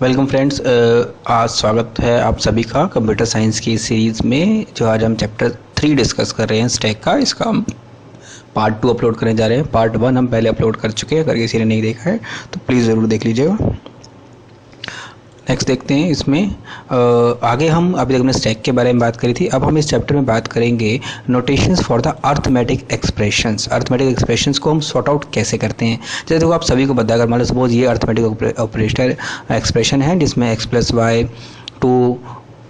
Welcome friends, आज स्वागत है आप सभी का कंप्यूटर साइंस की सीरीज़ में। जो आज हम चैप्टर 3 डिस्कस कर रहे हैं स्टैक का, इसका हम पार्ट 2 अपलोड करने जा रहे हैं। पार्ट 1 हम पहले अपलोड कर चुके हैं, अगर किसी ने नहीं देखा है तो प्लीज़ ज़रूर देख लीजिएगा। नेक्स्ट देखते हैं इसमें आगे हम अभी तक हमने स्टैक के बारे में बात करी थी। अब हम इस चैप्टर में बात करेंगे notations for the arithmetic expressions. Arithmetic expressions को हम सॉर्ट आउट कैसे करते हैं। जैसे देखो, आप सभी को पता है, अगर मान लो सपोज ये अर्थमेटिक ऑपरेटर एक्सप्रेशन है जिसमें x plus y 2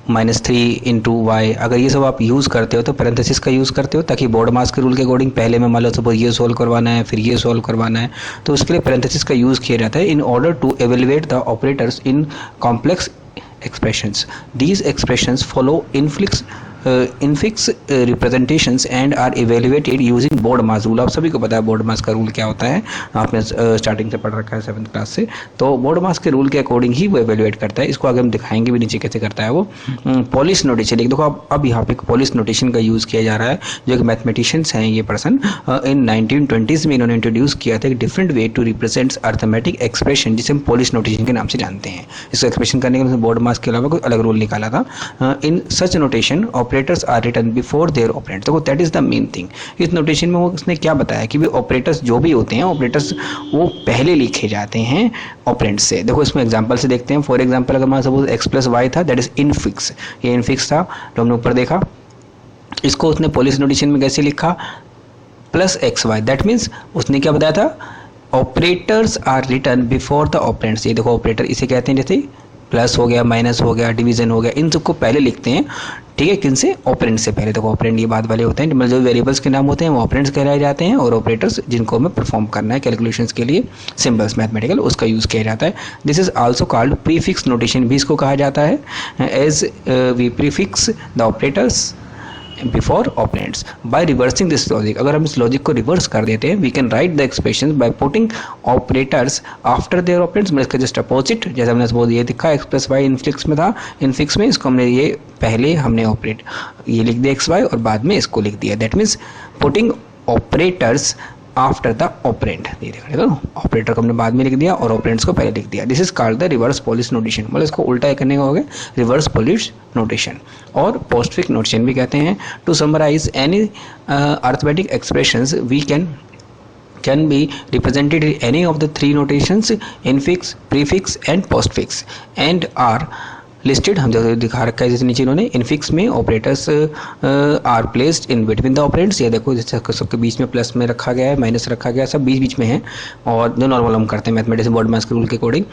minus 3 into y, अगर ये सब आप यूज़ करते हो तो पैरेंथेसिस का यूज़ करते हो, ताकि बोर्ड मास के रूल के अकॉर्डिंग पहले में मान लो सपोज ये सॉल्व करवाना है फिर ये सॉल्व करवाना है, तो उसके लिए पैरेंथेसिस का यूज़ किया जाता है in order to evaluate the operators in complex expressions. These expressions follow infix representations and are evaluated using board mass rule. आप सभी को पता है बोर्ड मास का रूल क्या होता है, आपने स्टार्टिंग से पढ़ रखा है 7th क्लास से। तो बोर्ड मास के रूल के अकॉर्डिंग ही वो एवेल्युएट करता है। इसको आगे हम दिखाएंगे भी नीचे कैसे करता है वो। पॉलिश नोटेशन, देखो अब यहाँ पे पॉलिश नोटेशन का यूज़ किया जा रहा है। जो एक मैथमेटिशियंस हैं ये पर्सन, इन 1920s में इन्होंने इंट्रोड्यूस किया था एक different way to represent arithmetic expression, जिसे हम पॉलिश नोटेशन के नाम से जानते हैं। इसको एक्सप्रेशन करने के लिए बोर्ड मास के अलावा कोई अलग रूल निकाला था। In such notation operators are written before their operands. देखो that is the main thing. इस नोटेशन में वो उसने क्या बताया कि वे ऑपरेटर्स जो भी होते हैं, ऑपरेटर्स वो पहले लिखे जाते हैं ऑपरेंड से। देखो इसमें एग्जांपल से देखते हैं। फॉर एग्जांपल अगर मान सपोज x प्लस वाई था, दैट इज इनफिक्स। ये इनफिक्स था जो हमने ऊपर देखा। इसको उसने पॉलिश नोटेशन में कैसे लिखा, plus x y. That means उसने क्या बताया था, operators are written before the operands. ये देखो ऑपरेटर इसे कहते हैं, जैसे प्लस हो गया, माइनस हो गया, डिवीजन हो गया, इन सबको पहले लिखते हैं। ठीक है, किन से, ऑपरेंड से पहले। देखो ऑपरेंड ये बाद वाले होते हैं, मतलब जो वेरिएबल्स के नाम होते हैं वो ऑपरेंड्स कहलाए जाते हैं, और ऑपरेटर्स जिनको हमें परफॉर्म करना है कैलकुलेशंस के लिए, सिंबल्स मैथमेटिकल, उसका यूज़ किया जाता है। This is also called prefix notation, भी इसको कहा जाता है, as we prefix the operators before operands by reversing this logic. अगर हम इस लॉजिक को रिवर्स कर देते हैं, we can write the expression by putting operators after their operands. मतलब इसका जस्ट अपोजिट, जैसे हमने सपोज ये दिखा x प्लस वाई इनफिक्स में था, इनफिक्स में इसको हमने ये पहले हमने ऑपरेट ये लिख दिया x वाई और बाद में इसको लिख दिया। That means putting operators after the operand. ये देखा तो ऑपरेटर को हमने बाद में लिख दिया और ऑपरेंड्स को पहले लिख दिया। This is called the reverse Polish notation. मतलब इसको उल्टा करने का हो गया रिवर्स पॉलिश नोटेशन, और पोस्टफिक्स नोटेशन भी कहते हैं। To summarize any arithmetic expressions we can be represented in any of the three notations, infix, prefix and postfix, and are listed. हम जैसे दिखा रखा है, जैसे नीचे इन्होंने इनफिक्स में operators are placed in between the operands. ये देखो जैसे सबके बीच में प्लस में रखा गया है, माइनस रखा गया है, सब बीच बीच में है, और जो नॉर्मल हम करते हैं मैथमेटिक्स बोर्ड मास के रूल के अकॉर्डिंग।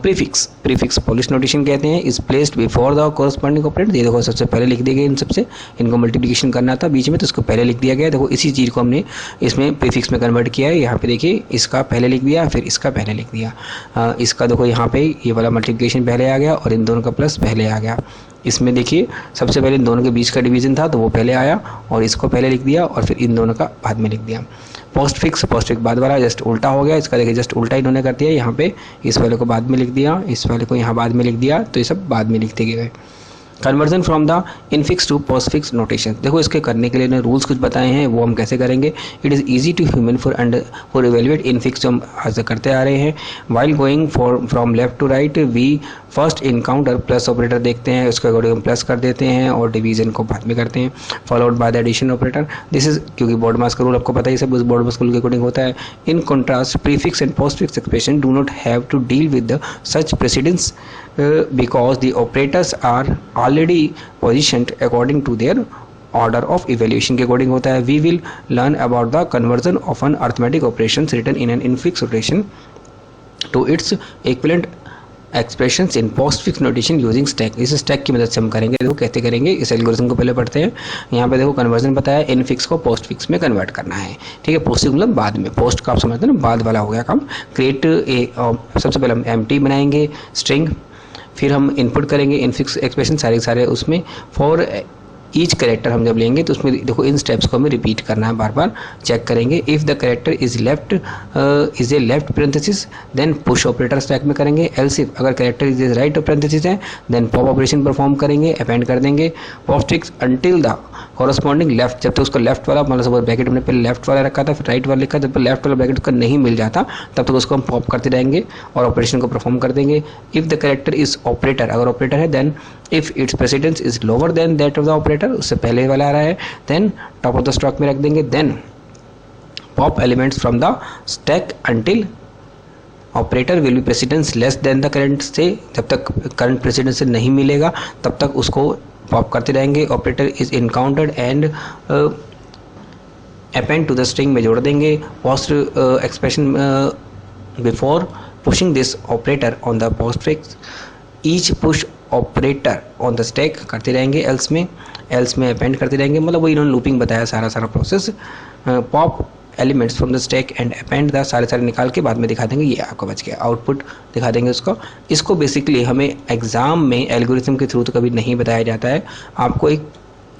प्रीफिक्स पॉलिश नोटेशन कहते हैं, is placed before the corresponding operand. ये देखो सबसे पहले लिख दिए गए, इन सबसे इनको मल्टीप्लिकेशन करना था बीच में, तो इसको पहले लिख दिया गया। देखो इसी चीज़ को हमने इसमें प्रीफिक्स में कन्वर्ट किया है। यहाँ पे देखिए इसका पहले लिख दिया, फिर इसका पहले लिख दिया। इसका देखो यहाँ पे ये वाला मल्टीप्लिकेशन पहले आ गया और इन दोनों का प्लस पहले आ गया। इसमें देखिए सबसे पहले इन दोनों के बीच का डिवीजन था तो वो पहले आया, और इसको पहले लिख दिया, और फिर इन दोनों का बाद में लिख दिया। पोस्टफिक्स बाद वाला जस्ट उल्टा हो गया, इसका देखिए जस्ट उल्टा इन्होंने कर दिया। यहाँ पे इस वाले को बाद में लिख दिया, इस वाले को यहाँ बाद में लिख दिया, तो ये सब बाद में लिखते गए। Conversion from the infix to postfix notation. देखो इसके करने के लिए इन्होंने रूल्स कुछ बताए हैं, वो हम कैसे करेंगे। It is easy to human for evaluate infix, जो हम आज तक करते आ रहे हैं। While going from left to right we first encounter plus operator देखते हैं, उसके अकॉर्डिंग हम प्लस कर देते हैं और डिवीजन को बाद में करते हैं, followed by the addition operator. This is, क्योंकि बोर्ड मास का रूल आपको पता ही सब उस बोर्ड मास के रूल के अकॉर्डिंग होता है। In contrast prefix and postfix expression do not have to deal with such precedence because the operators are already positioned according to their order of evaluation के according होता है। We will learn about the conversion of an arithmetic operations written in an infix notation to its equivalent expressions in postfix notation using stack। इस stack की मदद से हम करेंगे। देखो कैसे करेंगे, इस एल्गोरिथम को पहले पढ़ते हैं। यहाँ पे देखो कन्वर्जन बताया, इनफिक्स को पोस्टफिक्स में कन्वर्ट करना है। ठीक है, पोस्टफिक्स मतलब बाद में, पोस्ट का आप समझते हैं ना, बाद वाला हो गया काम। क्रिएट सबसे पहले हम एम्प्टी बनाएंगे स्ट्रिंग, फिर हम इनपुट करेंगे इनफिक्स एक्सप्रेशन सारे उसमें। फॉर ईच करेक्टर हम जब लेंगे तो उसमें देखो इन स्टेप्स को हमें रिपीट करना है, बार बार चेक करेंगे। If the character is a left parenthesis then push operator stack में करेंगे। एल्स इफ अगर करेक्टर इज राइट पैरेंथेसिस है देन पॉप ऑपरेशन परफॉर्म करेंगे, अपेंड कर देंगे। Postfix until the corresponding left, जब तक उसको लेफ्ट वाला मतलब सपोज ब्रैकेट हमने पहले लेफ्ट वाला रखा था फिर राइट वाला लिखा, जब तक लेफ्ट वाला ब्रैकेट उसका नहीं मिल जाता तब तक उसको हम पॉप करते रहेंगे और ऑपरेशन को परफॉर्म कर देंगे। If the character is operator, अगर ऑपरेटर है then if its precedence is lower than that of the operator, उससे पहले वाला आ रहा है, then top of the stack में रख देंगे। Then pop elements from the stack until operator will be precedence less than the current से, जब तक करंट प्रेसिडेंस से नहीं मिलेगा तब तक उसको पॉप करते रहेंगे। Operator is encountered and append to the string में जोड़ देंगे। Post expression before pushing this operator on the postfix each push operator on the stack करते रहेंगे। एल्स में अपेंड करते रहेंगे, मतलब वो इन्होंने लूपिंग बताया सारा process. Pop elements from the stack and append the, सारे निकाल के बाद में दिखा देंगे, ये आपको बच गया, आउटपुट दिखा देंगे उसको। इसको बेसिकली हमें एग्जाम में एल्गोरिथम के थ्रू तो कभी नहीं बताया जाता है, आपको एक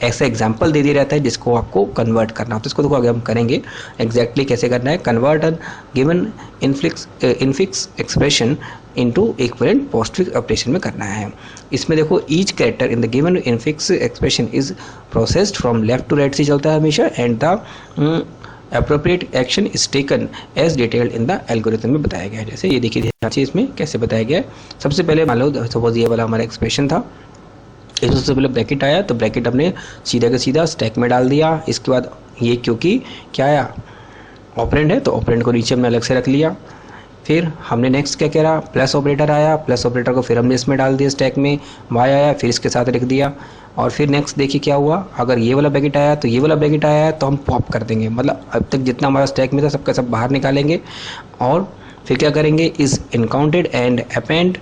ऐसा एग्जाम्पल दे दिया रहता है जिसको आपको कन्वर्ट करना होता है। इसको देखो आगे हम करेंगे एग्जैक्टली कैसे करना है। Convert an given infix expression into equivalent postfix operation में करना है। इसमें देखो each character in the given infix expression is processed from left to right से चलता है हमेशा, and the appropriate action is taken as detailed in the algorithm में बताया गया है। जैसे ये देखिए ध्यान से इसमें कैसे बताया गया है। सबसे पहले मान लो सपोज ये वाला हमारा एक्सप्रेशन था, इसमें सबसे पहले ब्रैकेट आया तो ब्रैकेट हमने सीधा का सीधा स्टैक में डाल दिया। इसके बाद ये क्योंकि क्या आया ऑपरेंड है तो ऑपरेंड को नीचे हमने अलग से रख लिया। फिर हमने नेक्स्ट क्या करा, प्लस ऑपरेटर आया, प्लस ऑपरेटर को फिर हमने इसमें डाल दिया स्टैक में, वाई आया फिर इसके साथ लिख दिया। और फिर नेक्स्ट देखिए क्या हुआ, अगर ये वाला ब्रैकेट आया तो ये वाला ब्रैकेट आया तो हम पॉप कर देंगे, मतलब अब तक जितना हमारा स्टैक में था सबका सब बाहर निकालेंगे। और फिर क्या करेंगे, is encountered and append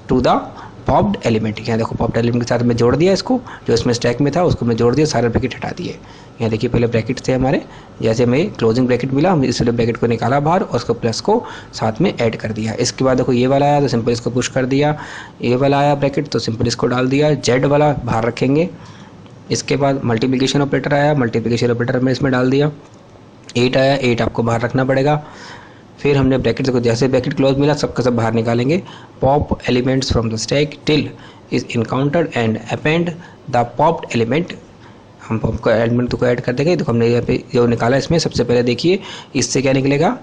to the popped element. यहाँ देखो पॉप्ड एलिमेंट के साथ में जोड़ दिया, इसको जो इसमें स्टैक में था उसको मैं जोड़ दिया, सारे ब्रैकेट हटा दिए। यहाँ देखिए पहले ब्रैकेट थे हमारे, जैसे हमें क्लोजिंग ब्रैकेट मिला हम इस वाले ब्रैकेट को निकाला बाहर और उसको प्लस को साथ में ऐड कर दिया। इसके बाद देखो ये वाला आया तो सिंपल इसको पुश कर दिया, ये वाला आया ब्रैकेट तो सिंपल इसको डाल दिया, जेड वाला बाहर रखेंगे। इसके बाद मल्टीप्लिकेशन ऑपरेटर आया, मल्टीप्लिकेशन ऑपरेटर में इसमें डाल दिया। 8 आया, 8 आपको बाहर रखना पड़ेगा। फिर हमने ब्रैकेट को जैसे ब्रैकेट क्लोज मिला सबका सब बाहर निकालेंगे। Pop elements from the stack till is encountered and append the popped element, हम पॉप को एलिमेंट को ऐड कर देंगे। तो हमने यहाँ पे जो निकाला इसमें सबसे पहले देखिए इससे क्या निकलेगा,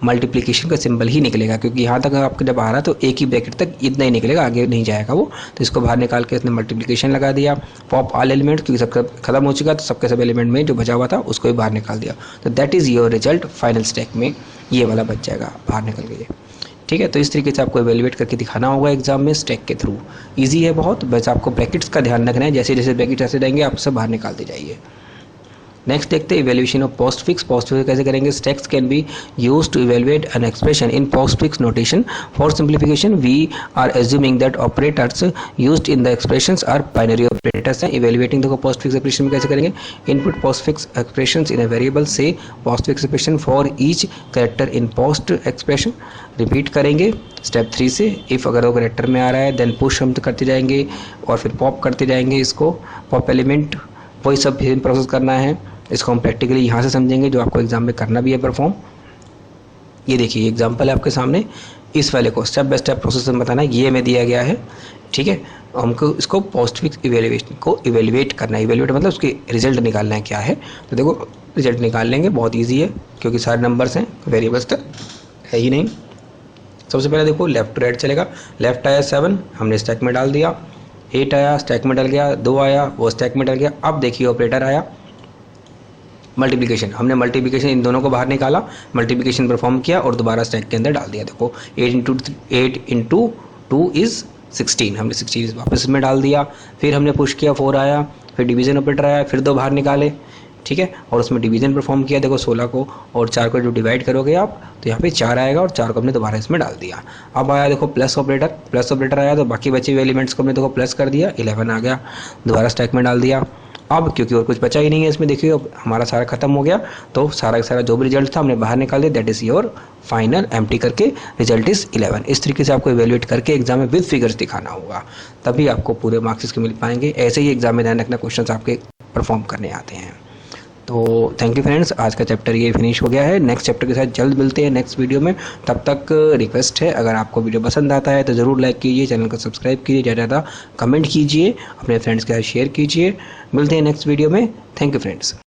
मल्टीप्लिकेशन का सिंबल ही निकलेगा, क्योंकि यहाँ तक आपका जब आ रहा तो एक ही ब्रैकेट तक इतना ही निकलेगा, आगे नहीं जाएगा वो। तो इसको बाहर निकाल के इसने मल्टीप्लिकेशन लगा दिया। पॉप ऑल एलिमेंट, क्योंकि सबका खत्म हो चुका तो सबके सब एलिमेंट में जो बचा हुआ था उसको भी बाहर निकाल दिया। तो that is your result final stack में, ये वाला बच जाएगा बाहर निकल गए। ठीक है, तो इस तरीके से आपको एवेल्युएट करके दिखाना होगा एग्जाम में स्टैक के थ्रू। इजी है बहुत, बस आपको ब्रैकेट्स का ध्यान रखना है, जैसे जैसे ब्रैकेट ऐसे रहेंगे आप सब बाहर निकालते जाइए। नेक्स्ट देखते हैं इवेल्युएशन ऑफ पोस्टफिक्स। पोस्टफिक्स कैसे करेंगे, stacks can be use to evaluate an expression in postfix notation. For simplification we are assuming that operators used in the expressions are binary operators हैं। इवेल्युएटिंग देखो postfix expression में कैसे करेंगे, input postfix expressions in a variable से postfix expression for each character in post expression. Repeat करेंगे step 3 से, if अगर वो कैरेक्टर में आ रहा है देन पुश हम करते जाएंगे और फिर पॉप करते जाएंगे। इसको पॉप एलिमेंट वही सब प्रोसेस करना है। इसको हम प्रैक्टिकली यहाँ से समझेंगे जो आपको एग्जाम में करना भी है परफॉर्म। ये देखिए एग्जाम्पल है आपके सामने, इस वाले को स्टेप बाय स्टेप प्रोसेस में बताना है, ये हमें दिया गया है। ठीक है, हमको इसको पोस्टफिक्स इवेल्युएशन को इवेल्युएट करना है। इवेल्युएट मतलब उसके रिजल्ट निकालना है क्या है। तो देखो रिजल्ट निकाल लेंगे, बहुत ईजी है क्योंकि सारे नंबर्स हैं, वेरिएबल्स तक है ही नहीं। सबसे पहले देखो लेफ्ट टू राइट चलेगा, लेफ्ट आया 7 हमने स्टैक में डाल दिया, 8 आया स्टैक में डल गया, 2 आया वो स्टैक में डल गया। अब देखिए ऑपरेटर आया मल्टीप्लिकेशन, हमने मल्टीप्लिकेशन इन दोनों को बाहर निकाला, मल्टीप्लिकेशन परफॉर्म किया और दोबारा स्टैक के अंदर डाल दिया। देखो 8 इंटू 2 इज़ 16, हमने 16 वापस में डाल दिया। फिर हमने पुश किया 4 आया, फिर डिवीजन ऑपरेटर आया, फिर 2 बाहर निकाले। ठीक है, और उसमें डिवीजन परफॉर्म किया। देखो 16 को और 4 को जो डिवाइड करोगे आप तो यहाँ पे 4 आएगा और 4 को हमने दोबारा इसमें डाल दिया। अब आया देखो प्लस ऑपरेटर आया तो बाकी बचे हुए एलिमेंट्स को हमने देखो प्लस कर दिया, 11 आ गया, दोबारा स्टैक में डाल दिया। अब क्योंकि और कुछ बचा ही नहीं है इसमें, देखिए अब हमारा सारा खत्म हो गया तो सारा का सारा जो भी रिजल्ट था हमने बाहर निकाल दिया, that is your final empty करके रिजल्ट इज़ 11। इस तरीके से आपको इवेल्युएट करके एग्जाम में विद फिगर्स दिखाना होगा, तभी आपको पूरे मार्क्स इसके मिल पाएंगे। ऐसे ही एग्जाम में ध्यान रखना क्वेश्चन आपके परफॉर्म करने आते हैं। तो थैंक यू फ्रेंड्स, आज का चैप्टर ये फिनिश हो गया है। नेक्स्ट चैप्टर के साथ जल्द मिलते हैं नेक्स्ट वीडियो में। तब तक रिक्वेस्ट है, अगर आपको वीडियो पसंद आता है तो ज़रूर लाइक कीजिए, चैनल को सब्सक्राइब कीजिए, ज़्यादा ज़्यादा कमेंट कीजिए, अपने फ्रेंड्स के साथ शेयर कीजिए। मिलते हैं नेक्स्ट वीडियो में। Thank you friends.